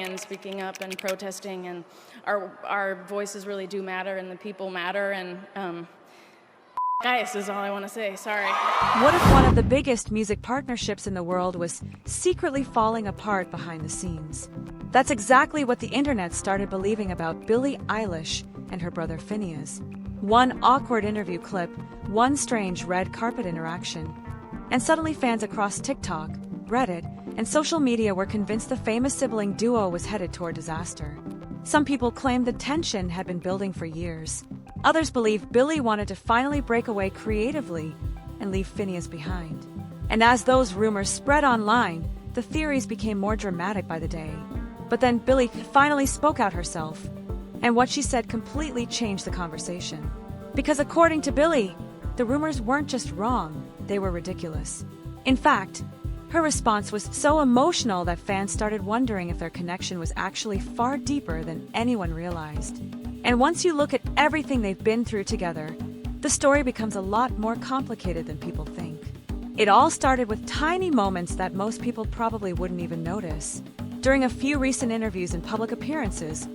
and speaking up and protesting, and our voices really do matter, and the people matter, and guys is all I want to say. Sorry. What if one of the biggest music partnerships in the world was secretly falling apart behind the scenes? That's exactly what the internet started believing about Billie Eilish and her brother Finneas. One awkward interview clip, one strange red carpet interaction, and suddenly fans across TikTok, Reddit, and social media were convinced the famous sibling duo was headed toward disaster. Some people claimed the tension had been building for years. Others believe Billie wanted to finally break away creatively and leave Finneas behind. And as those rumors spread online, the theories became more dramatic by the day. But then Billie finally spoke out herself, and what she said completely changed the conversation. Because according to Billie, the rumors weren't just wrong, they were ridiculous. In fact, her response was so emotional that fans started wondering if their connection was actually far deeper than anyone realized. And once you look at everything they've been through together, the story becomes a lot more complicated than people think. It all started with tiny moments that most people probably wouldn't even notice. During a few recent interviews and public appearances,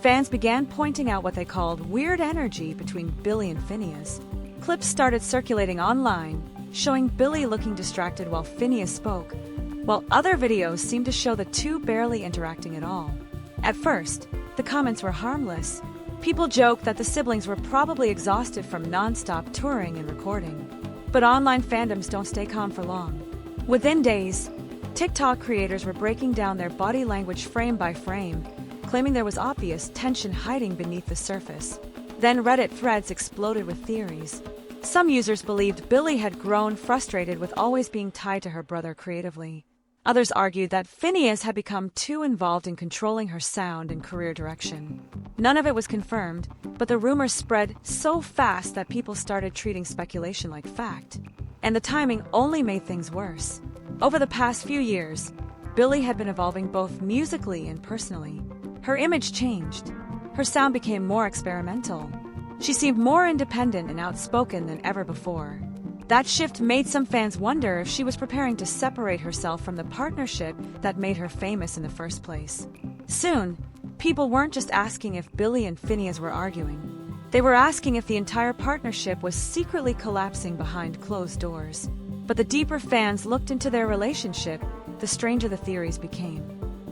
fans began pointing out what they called weird energy between Billie and Finneas. Clips started circulating online, showing Billie looking distracted while Finneas spoke, while other videos seemed to show the two barely interacting at all. At first, the comments were harmless. People joked that the siblings were probably exhausted from non-stop touring and recording. But online fandoms don't stay calm for long. Within days, TikTok creators were breaking down their body language frame by frame, claiming there was obvious tension hiding beneath the surface. Then Reddit threads exploded with theories. Some users believed Billie had grown frustrated with always being tied to her brother creatively. Others argued that Finneas had become too involved in controlling her sound and career direction. None of it was confirmed, but the rumors spread so fast that people started treating speculation like fact. And the timing only made things worse. Over the past few years, Billie had been evolving both musically and personally. Her image changed. Her sound became more experimental. She seemed more independent and outspoken than ever before. That shift made some fans wonder if she was preparing to separate herself from the partnership that made her famous in the first place. Soon, people weren't just asking if Billie and Finneas were arguing. They were asking if the entire partnership was secretly collapsing behind closed doors. But the deeper fans looked into their relationship, the stranger the theories became.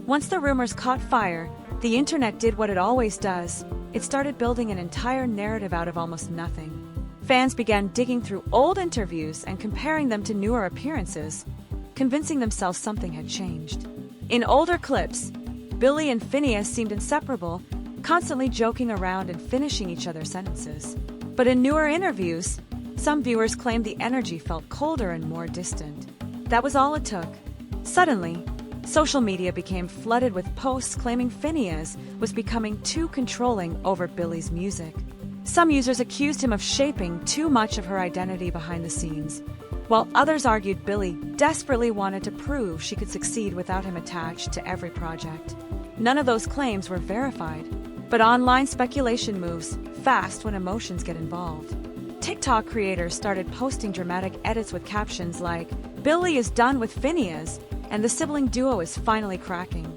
Once the rumors caught fire, the internet did what it always does. It started building an entire narrative out of almost nothing. Fans began digging through old interviews and comparing them to newer appearances, convincing themselves something had changed. In older clips, Billie and Finneas seemed inseparable, constantly joking around and finishing each other's sentences. But in newer interviews, some viewers claimed the energy felt colder and more distant. That was all it took. Suddenly, social media became flooded with posts claiming Finneas was becoming too controlling over Billie's music. Some users accused him of shaping too much of her identity behind the scenes, while others argued Billie desperately wanted to prove she could succeed without him attached to every project. None of those claims were verified, but online speculation moves fast when emotions get involved. TikTok creators started posting dramatic edits with captions like, "Billie is done with Finneas," and "the sibling duo is finally cracking."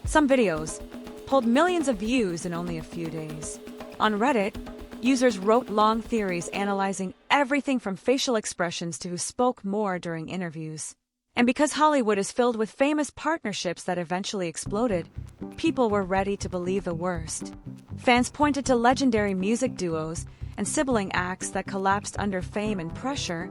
Some videos pulled millions of views in only a few days. On Reddit, users wrote long theories analyzing everything from facial expressions to who spoke more during interviews. And because Hollywood is filled with famous partnerships that eventually exploded, people were ready to believe the worst. Fans pointed to legendary music duos and sibling acts that collapsed under fame and pressure,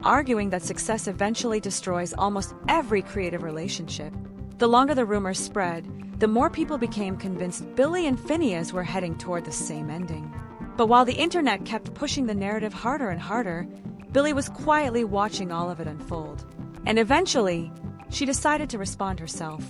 arguing that success eventually destroys almost every creative relationship. The longer the rumors spread, the more people became convinced Billie and Finneas were heading toward the same ending. But while the internet kept pushing the narrative harder and harder, Billie was quietly watching all of it unfold. And eventually, she decided to respond herself.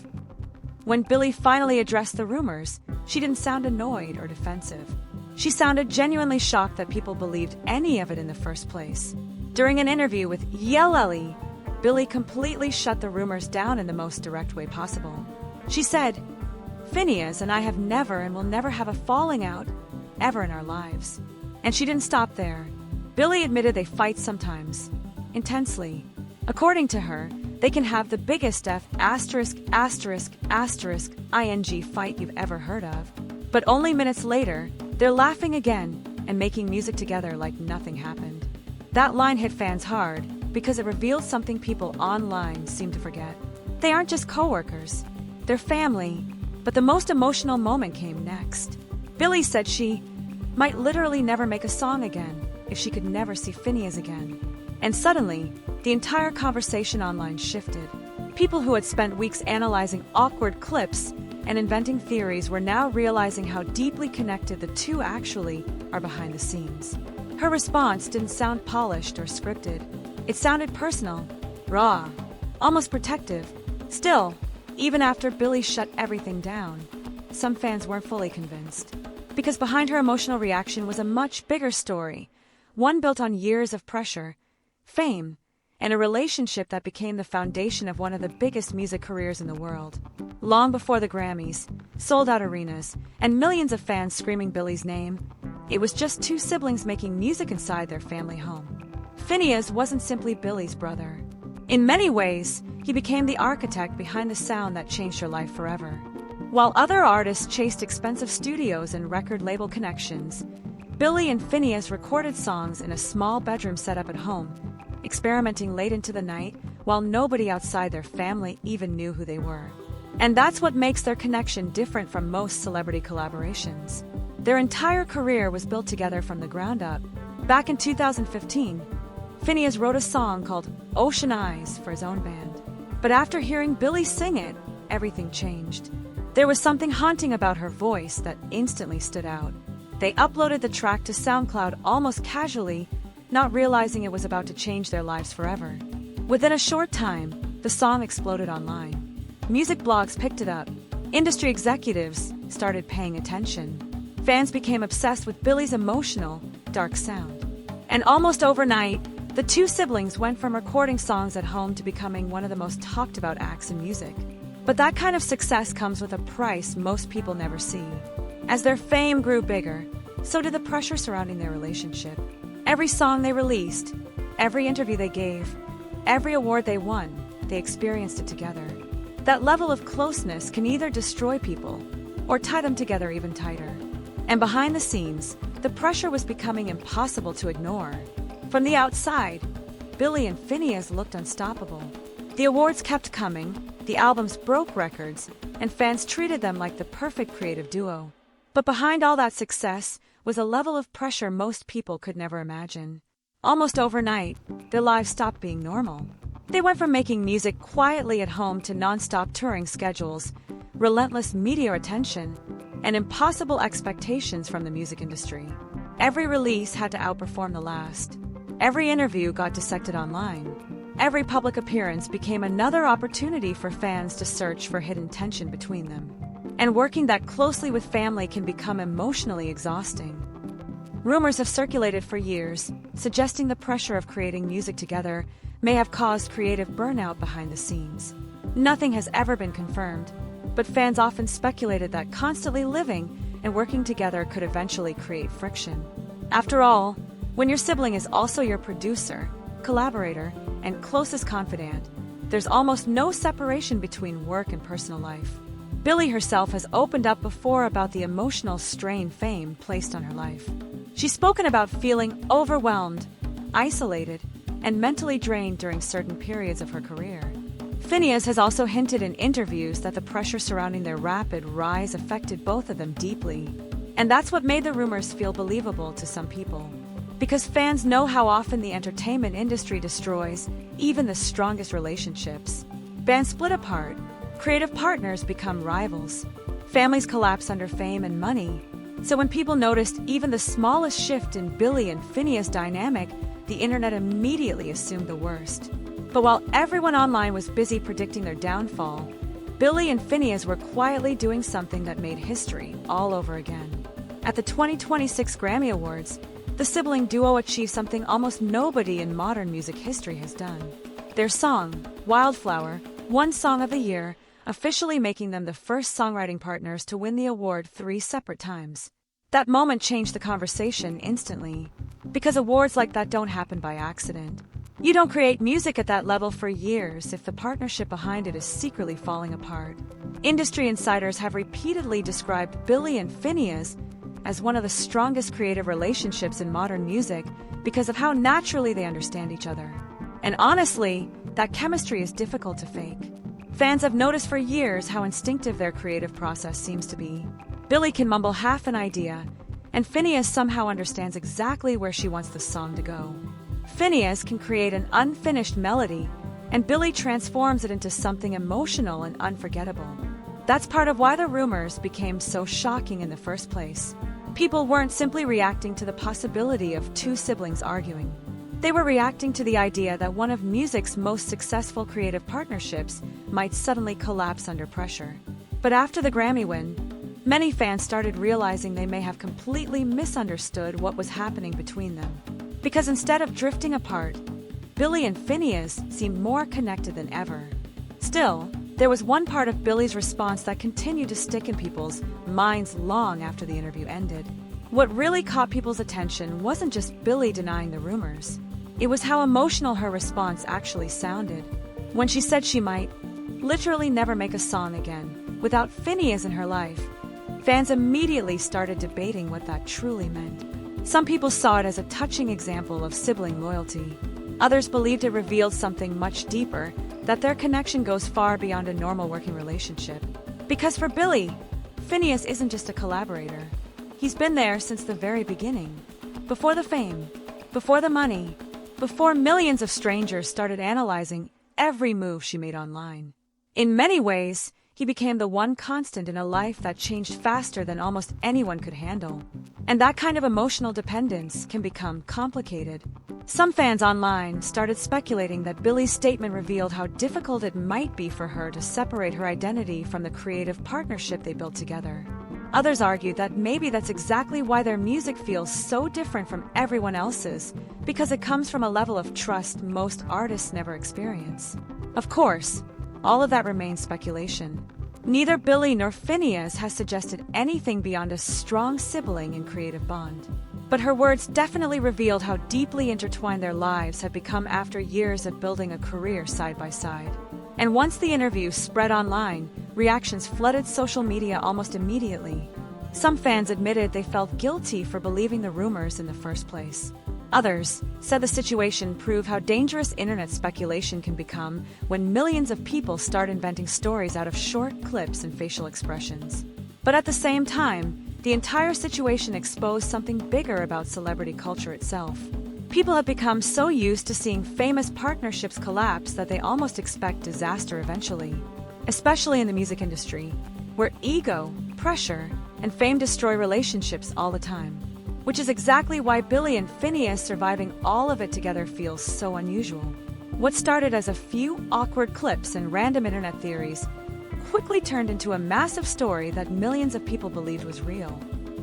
When Billie finally addressed the rumors, she didn't sound annoyed or defensive. She sounded genuinely shocked that people believed any of it in the first place. During an interview with Yellelly, Billie completely shut the rumors down in the most direct way possible. She said, "Finneas and I have never and will never have a falling out ever in our lives." And she didn't stop there. Billie admitted they fight sometimes, intensely. According to her, They can have the biggest F*** ing fight you've ever heard of. But only minutes later, they're laughing again and making music together like nothing happened. That line hit fans hard because it revealed something people online seem to forget. They aren't just coworkers, they're family. But the most emotional moment came next. Billie said she might literally never make a song again if she could never see Finneas again. And suddenly, the entire conversation online shifted. People who had spent weeks analyzing awkward clips and inventing theories were now realizing how deeply connected the two actually are behind the scenes. Her response didn't sound polished or scripted. It sounded personal, raw, almost protective. Still, even after Billie shut everything down, some fans weren't fully convinced. Because behind her emotional reaction was a much bigger story, one built on years of pressure, fame, and a relationship that became the foundation of one of the biggest music careers in the world. Long before the Grammys, sold-out arenas, and millions of fans screaming Billie's name, it was just two siblings making music inside their family home. Finneas wasn't simply Billie's brother. In many ways, he became the architect behind the sound that changed her life forever. While other artists chased expensive studios and record label connections, Billie and Finneas recorded songs in a small bedroom setup at home, experimenting late into the night while nobody outside their family even knew who they were. And that's what makes their connection different from most celebrity collaborations. Their entire career was built together from the ground up. Back in 2015, Finneas wrote a song called Ocean Eyes for his own band. But after hearing Billie sing it, everything changed. There was something haunting about her voice that instantly stood out. They uploaded the track to SoundCloud almost casually, not realizing it was about to change their lives forever. Within a short time, the song exploded online. Music blogs picked it up. Industry executives started paying attention. Fans became obsessed with Billie's emotional, dark sound. And almost overnight, the two siblings went from recording songs at home to becoming one of the most talked about acts in music. But that kind of success comes with a price most people never see. As their fame grew bigger, so did the pressure surrounding their relationship. Every song they released, every interview they gave, every award they won, they experienced it together. That level of closeness can either destroy people or tie them together even tighter. And behind the scenes, the pressure was becoming impossible to ignore. From the outside, Billie and Finneas looked unstoppable. The awards kept coming, the albums broke records, and fans treated them like the perfect creative duo. But behind all that success was a level of pressure most people could never imagine. Almost overnight, their lives stopped being normal. They went from making music quietly at home to non-stop touring schedules, relentless media attention, and impossible expectations from the music industry. Every release had to outperform the last. Every interview got dissected online. Every public appearance became another opportunity for fans to search for hidden tension between them. And working that closely with family can become emotionally exhausting. Rumors have circulated for years, suggesting the pressure of creating music together may have caused creative burnout behind the scenes. Nothing has ever been confirmed, but fans often speculated that constantly living and working together could eventually create friction. After all, when your sibling is also your producer, collaborator, and closest confidant, there's almost no separation between work and personal life. Billie herself has opened up before about the emotional strain fame placed on her life. She's spoken about feeling overwhelmed, isolated, and mentally drained during certain periods of her career. Finneas has also hinted in interviews that the pressure surrounding their rapid rise affected both of them deeply. And that's what made the rumors feel believable to some people. Because fans know how often the entertainment industry destroys even the strongest relationships. Bands split apart, creative partners become rivals, families collapse under fame and money. So when people noticed even the smallest shift in Billie and Finneas' dynamic, the internet immediately assumed the worst. But while everyone online was busy predicting their downfall, Billie and Finneas were quietly doing something that made history all over again. At the 2026 Grammy Awards, the sibling duo achieved something almost nobody in modern music history has done. Their song, Wildflower, won Song of the Year, officially making them the first songwriting partners to win the award 3 separate times. That moment changed the conversation instantly, because awards like that don't happen by accident. You don't create music at that level for years if the partnership behind it is secretly falling apart. Industry insiders have repeatedly described Billie and Finneas as one of the strongest creative relationships in modern music because of how naturally they understand each other. And honestly, that chemistry is difficult to fake. Fans have noticed for years how instinctive their creative process seems to be. Billie can mumble half an idea, and Finneas somehow understands exactly where she wants the song to go. Finneas can create an unfinished melody, and Billie transforms it into something emotional and unforgettable. That's part of why the rumors became so shocking in the first place. People weren't simply reacting to the possibility of two siblings arguing. They were reacting to the idea that one of music's most successful creative partnerships might suddenly collapse under pressure. But after the Grammy win, many fans started realizing they may have completely misunderstood what was happening between them. Because instead of drifting apart, Billie and Finneas seemed more connected than ever. Still, there was one part of Billie's response that continued to stick in people's minds long after the interview ended. What really caught people's attention wasn't just Billie denying the rumors. It was how emotional her response actually sounded. When she said she might literally never make a song again without Finneas in her life, fans immediately started debating what that truly meant. Some people saw it as a touching example of sibling loyalty. Others believed it revealed something much deeper, that their connection goes far beyond a normal working relationship. Because for Billie, Finneas isn't just a collaborator. He's been there since the very beginning. Before the fame, before the money, before millions of strangers started analyzing every move she made online. In many ways, he became the one constant in a life that changed faster than almost anyone could handle. And that kind of emotional dependence can become complicated. Some fans online started speculating that Billie's statement revealed how difficult it might be for her to separate her identity from the creative partnership they built together. Others argued that maybe that's exactly why their music feels so different from everyone else's, because it comes from a level of trust most artists never experience. Of course, all of that remains speculation. Neither Billie nor Finneas has suggested anything beyond a strong sibling and creative bond. But her words definitely revealed how deeply intertwined their lives have become after years of building a career side by side. And once the interview spread online, reactions flooded social media almost immediately. Some fans admitted they felt guilty for believing the rumors in the first place. Others said the situation proved how dangerous internet speculation can become when millions of people start inventing stories out of short clips and facial expressions. But at the same time, the entire situation exposed something bigger about celebrity culture itself. People have become so used to seeing famous partnerships collapse that they almost expect disaster eventually. Especially in the music industry, where ego, pressure, and fame destroy relationships all the time. Which is exactly why Billie and Finneas surviving all of it together feels so unusual. What started as a few awkward clips and random internet theories quickly turned into a massive story that millions of people believed was real.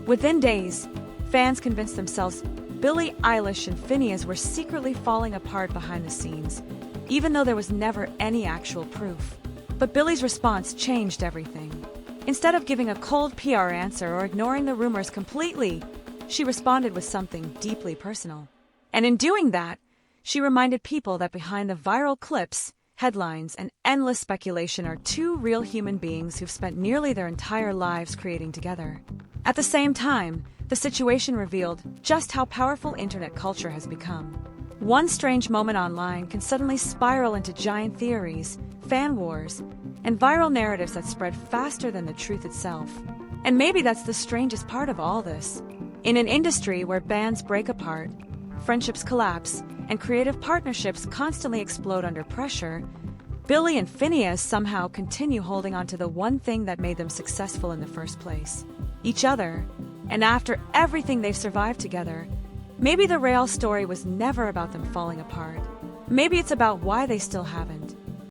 Within days, fans convinced themselves Billie Eilish and Finneas were secretly falling apart behind the scenes, even though there was never any actual proof. But Billie's response changed everything. Instead of giving a cold PR answer or ignoring the rumors completely, she responded with something deeply personal. And in doing that, she reminded people that behind the viral clips, headlines, and endless speculation are two real human beings who've spent nearly their entire lives creating together. At the same time, the situation revealed just how powerful internet culture has become. One strange moment online can suddenly spiral into giant theories, fan wars, and viral narratives that spread faster than the truth itself. And maybe that's the strangest part of all this. In an industry where bands break apart, friendships collapse, and creative partnerships constantly explode under pressure, Billie and Finneas somehow continue holding on to the one thing that made them successful in the first place: each other. And after everything they've survived together, maybe the real story was never about them falling apart. Maybe it's about why they still haven't.